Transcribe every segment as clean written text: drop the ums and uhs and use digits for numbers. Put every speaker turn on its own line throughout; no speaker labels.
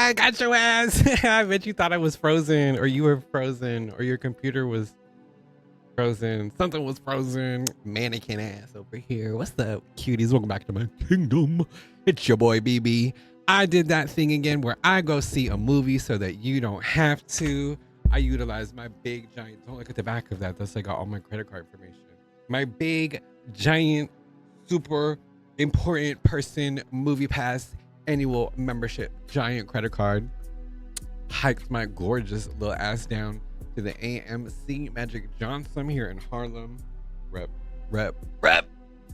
I got your ass. I bet you thought I was frozen, or you were frozen, or your computer was frozen. Something was frozen. Mannequin ass over here. What's up, cuties? Welcome back to my kingdom. It's your boy BB. I did that thing again where I go see a movie so that you don't have to. I utilize my big giant, don't look at the back of that. That's like all my credit card information. My big giant, super important person movie pass annual membership giant credit card. Hiked my gorgeous little ass down to the AMC Magic Johnson here in Harlem. Rep.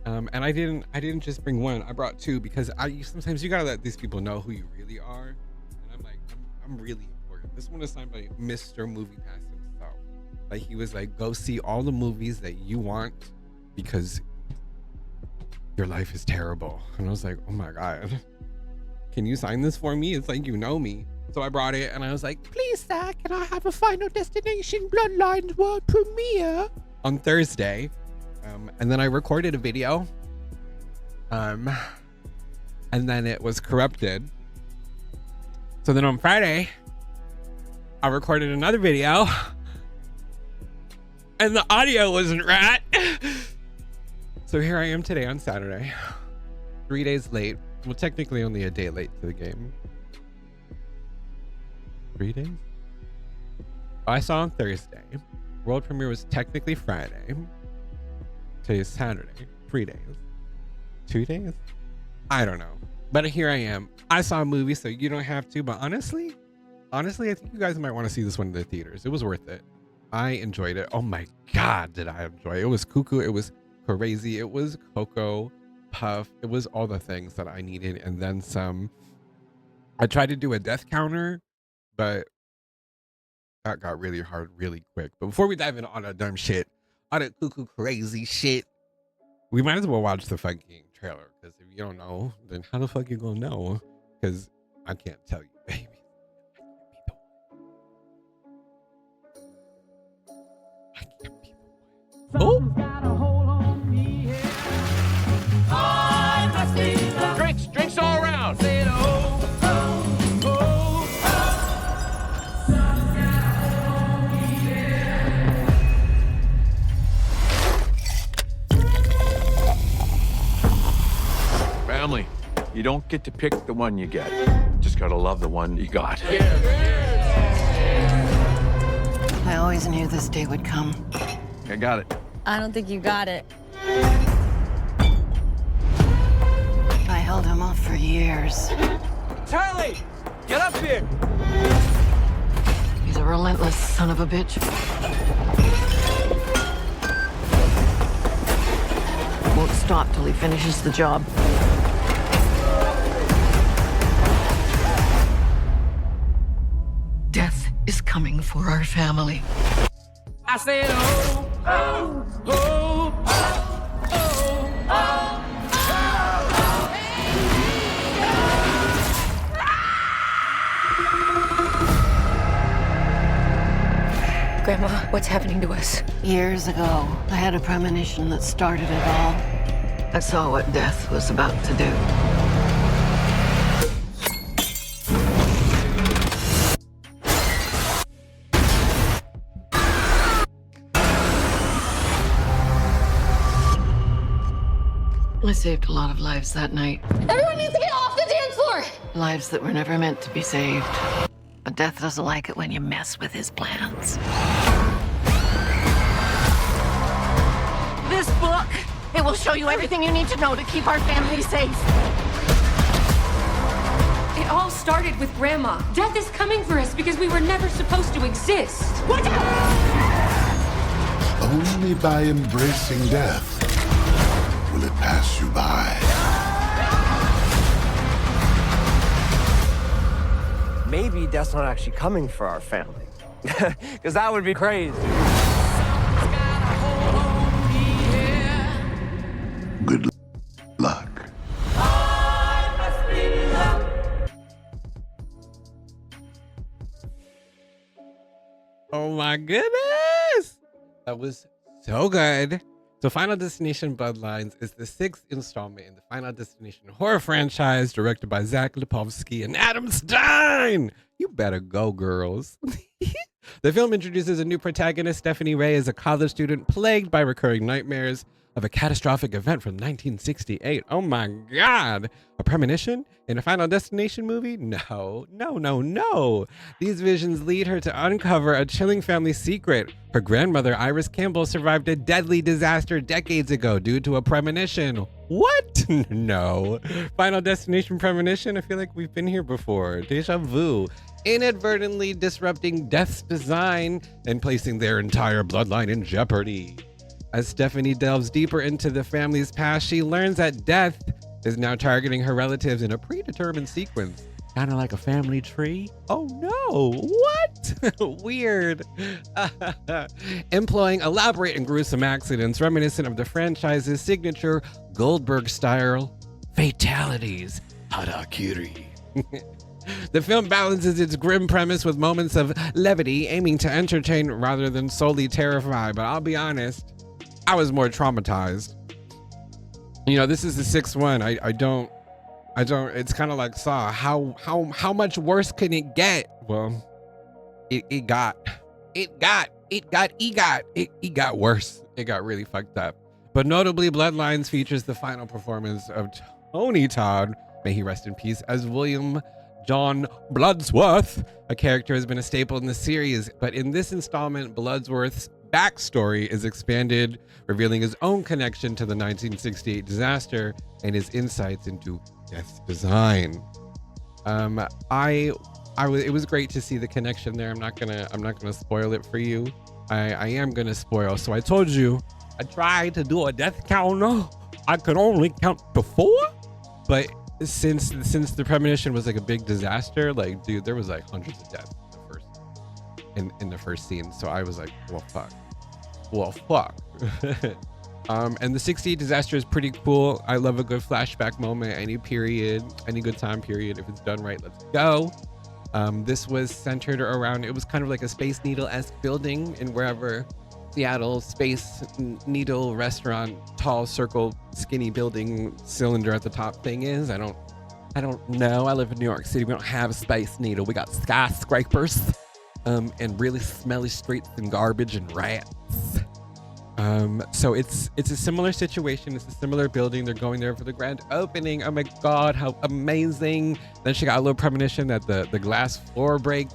And I didn't just bring one. I brought two because sometimes you gotta let these people know who you really are. And I'm like, I'm really important. This one is signed by Mr. Movie Pass himself. Like he was like, go see all the movies that you want because your life is terrible. And I was like, oh my God, can you sign this for me? It's like, you know me. So I brought it and I was like, please, sir, can I have a Final Destination Bloodlines world premiere on Thursday? And then I recorded a video. And then it was corrupted. So then on Friday, I recorded another video and the audio wasn't right. So here I am today on Saturday, 3 days late. Well, technically only a day late to the game. 3 days? I saw on Thursday. World premiere was technically Friday. Today's Saturday. 3 days. 2 days? I don't know. But here I am. I saw a movie, so you don't have to. But honestly, I think you guys might want to see this one in the theaters. It was worth it. I enjoyed it. Oh my God, did I enjoy it. It was cuckoo. It was crazy. It was Coco Puff. It was all the things that I needed and then some. I tried to do a death counter, but that got really hard really quick. But before we dive into all that dumb shit, all that cuckoo crazy shit, we might as well watch the fucking trailer, because if you don't know, then how the fuck you gonna know? Because I can't tell you, baby. I can't be the one.
Drinks all around. Family, you don't get to pick the one you get. Just gotta love the one you got.
I always knew this day would come.
I got it.
I don't think you got it.
I held him off for years.
Charlie, get up here.
He's a relentless son of a bitch. Won't stop till he finishes the job. Death is coming for our family.
I said, oh, oh, oh, oh, oh, oh.
Grandma, what's happening to us?
Years ago, I had a premonition that started it all. I saw what death was about to do. I saved a lot of lives that night.
Everyone needs to get off the dance floor!
Lives that were never meant to be saved. But death doesn't like it when you mess with his plans. This book, it will show you everything you need to know to keep our family safe.
It all started with Grandma. Death is coming for us because we were never supposed to exist. What?
Only by embracing death will it pass you by.
Maybe death's not actually coming for our family. Because that would be crazy.
Good luck.
Oh my goodness. That was so good. So Final Destination Bloodlines is the 6th installment in the Final Destination horror franchise, directed by Zach Lipovsky and Adam Stein. You better go, girls. The film introduces a new protagonist, Stephanie Ray, as a college student plagued by recurring nightmares of a catastrophic event from 1968. Oh my God. A premonition in a Final Destination movie? No, no, no, no. These visions lead her to uncover a chilling family secret. Her grandmother, Iris Campbell, survived a deadly disaster decades ago due to a premonition. What? No. Final Destination premonition? I feel like we've been here before. Deja vu. Inadvertently disrupting Death's design and placing their entire bloodline in jeopardy. As Stephanie delves deeper into the family's past, she learns that Death is now targeting her relatives in a predetermined sequence. Kind of like a family tree. Oh no, what? Weird. Employing elaborate and gruesome accidents reminiscent of the franchise's signature Goldberg-style fatalities. Harakiri. The film balances its grim premise with moments of levity, aiming to entertain rather than solely terrify. But I'll be honest, I was more traumatized. You know, this is the 6th one. I don't, it's kind of like Saw. How much worse can it get? Well, it got worse. It got really fucked up. But notably, Bloodlines features the final performance of Tony Todd, may he rest in peace, as William John Bloodsworth. A character has been a staple in the series, but in this installment, Bloodsworth's backstory is expanded, revealing his own connection to the 1968 disaster and his insights into Death's design. It was great to see the connection there. I'm not gonna spoil it for you. I am gonna spoil. So I told you, I tried to do a death counter. I could only count to 4, but since the premonition was like a big disaster, like, dude, there was like hundreds of deaths in the first scene. So I was like, well fuck. And the 68 disaster is pretty cool. I love a good flashback moment, any period, any good time period. If it's done right, let's go. This was centered around, it was kind of like a Space Needle-esque building in wherever Seattle Space Needle restaurant, tall circle skinny building cylinder at the top thing is. I don't know. I live in New York City. We don't have a Space Needle. We got skyscrapers and really smelly streets and garbage and rats. So it's a similar situation. It's a similar building. They're going there for the grand opening. Oh my God, how amazing. Then she got a little premonition that the glass floor breaks.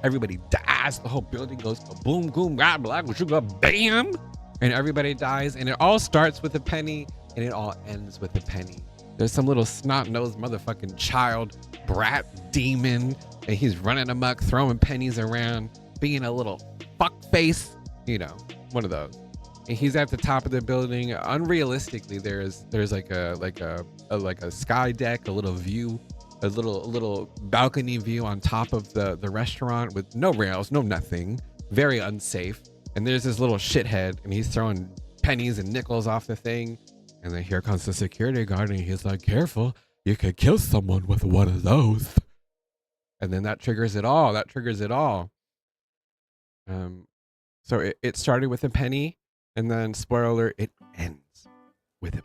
Everybody dies. The whole building goes boom, boom, blah, blah, bam. And everybody dies. And it all starts with a penny and it all ends with a penny. There's some little snot-nosed motherfucking child, brat demon, and he's running amok, throwing pennies around, being a little fuck face, you know, one of those. And he's at the top of the building. Unrealistically, there's like a sky deck, a little view, a little balcony view on top of the restaurant with no rails, no nothing, very unsafe. And there's this little shithead, and he's throwing pennies and nickels off the thing. And then here comes the security guard, and he's like, "Careful, you could kill someone with one of those." And then that triggers it all. So it started with a penny, and then spoiler alert, it ends with a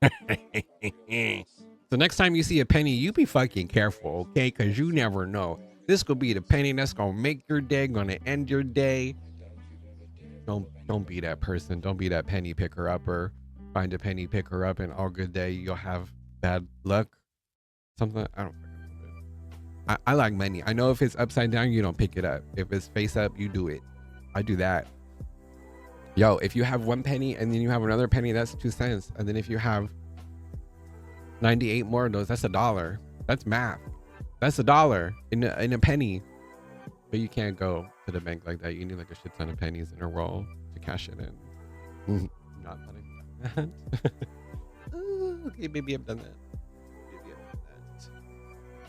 penny. So next time you see a penny, you be fucking careful, okay? Because you never know. This could be the penny that's gonna make your day, gonna end your day. Don't be that person. Don't be that penny picker upper. Find a penny picker up, and all good day you'll have bad luck. Something I don't fucking know. I like money. I know if it's upside down, you don't pick it up. If it's face up, you do it. I do that. Yo, if you have 1 penny and then you have another penny, that's 2 cents. And then if you have 98 more of those, that's $1. That's math. That's $1 in a penny. But you can't go to the bank like that. You need like a shit ton of pennies in a roll to cash it in. Not funny. Okay, maybe I've done that.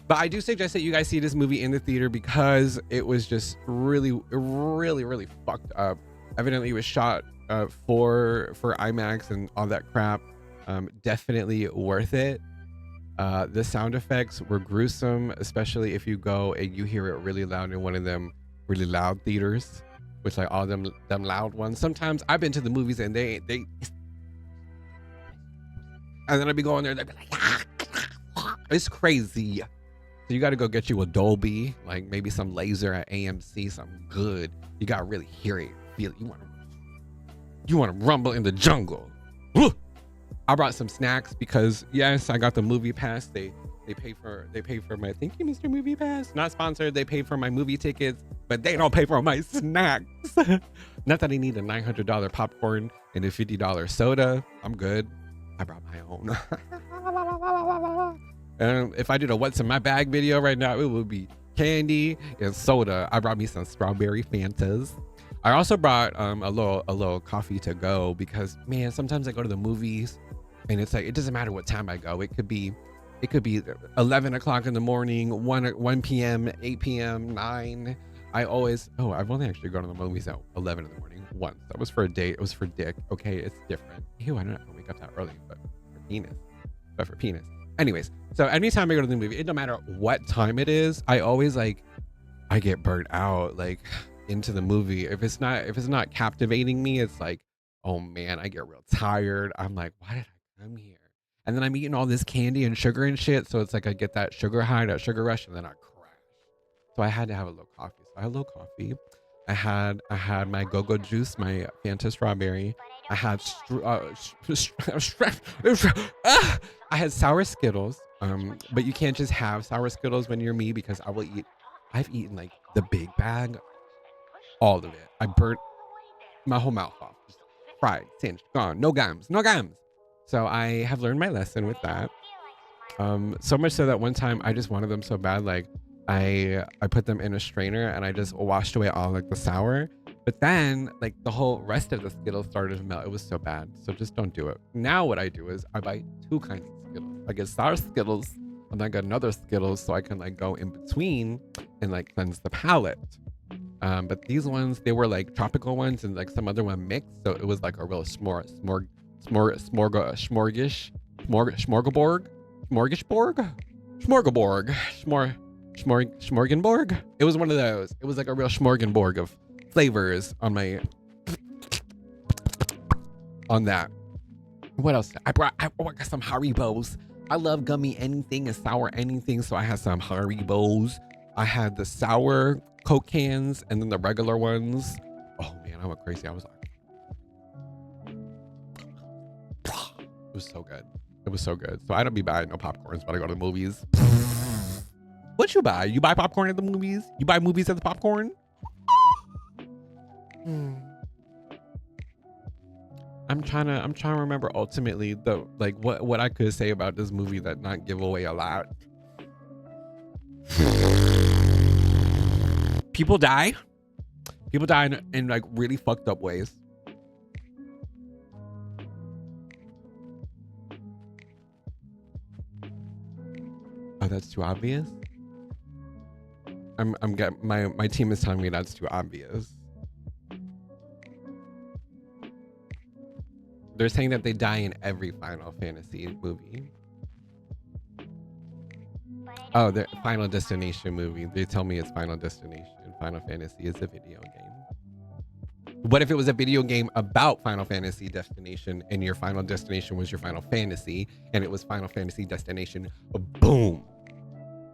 But I do suggest that you guys see this movie in the theater because it was just really fucked up. Evidently it was shot for IMAX and all that crap. Definitely worth it. The sound effects were gruesome, especially if you go and you hear it really loud in one of them really loud theaters. which like all them loud ones. Sometimes I've been to the movies and they and then I'd be going there, they'd be like, it's crazy. So you got to go get you a Dolby, like maybe some laser at AMC, something good. You got to really hear it, feel it. You want to rumble in the jungle. I brought some snacks because yes, I got the movie pass. They pay for my, thank you, Mr. Movie Pass. Not sponsored. They pay for my movie tickets, but they don't pay for my snacks. Not that I need a $900 popcorn and a $50 soda. I'm good. I brought my own. And if I did a what's in my bag video right now, it would be candy and soda. I brought me some strawberry Fantas. I also brought a little coffee to go because man, sometimes I go to the movies and it's like it doesn't matter what time I go. It could be 11 o'clock in the morning, 1 p.m., 8 p.m., 9. I've only actually gone to the movies at 11 in the morning once. That was for a date. It was for dick. Okay, it's different. Ew, I don't have to wake up that early, but for penis. Anyways, so anytime I go to the movie, it don't matter what time it is, I always I get burnt out like into the movie. If it's not captivating me, it's like, oh man, I get real tired. I'm like, why did I come here? And then I'm eating all this candy and sugar and shit. So it's like I get that sugar high, that sugar rush, and then I crash. So I had to have a little coffee. So I had a little coffee. I had my go-go juice, my Fanta strawberry. I had I had sour Skittles. But you can't just have sour Skittles when you're me because I've eaten like the big bag, all of it. I burnt my whole mouth off. Just fried, singed, gone. No gums. So I have learned my lesson with that. So much so that one time I just wanted them so bad, like I put them in a strainer and I just washed away all like the sour. But then like the whole rest of the Skittles started to melt. It was so bad. So just don't do it. Now what I do is I buy 2 kinds of Skittles. I get sour Skittles and I got another Skittles so I can like go in between and like cleanse the palate. But these ones, they were like tropical ones and like some other one mixed. So it was like a real smorgasbord. It was one of those. It was like a real smorgasbord of flavors on that. What else? I got some Haribos. I love gummy anything and sour anything, so I had some Haribos. I had the sour Coke cans and then the regular ones. Oh man, I went crazy. I was like, it was so good. It was so good. So I don't be buying no popcorns when I go to the movies. What you buy? You buy popcorn at the movies? You buy movies at the popcorn? I'm trying to remember ultimately the like what I could say about this movie that not give away a lot. People die in like really fucked up ways. Oh, that's too obvious. My team is telling me that's too obvious. They're saying that they die in every Final Fantasy movie. Oh, the Final Destination movie. They tell me it's Final Destination. Final Fantasy is a video game. What if it was a video game about Final Fantasy Destination and your final destination was your Final Fantasy and it was Final Fantasy Destination? Boom.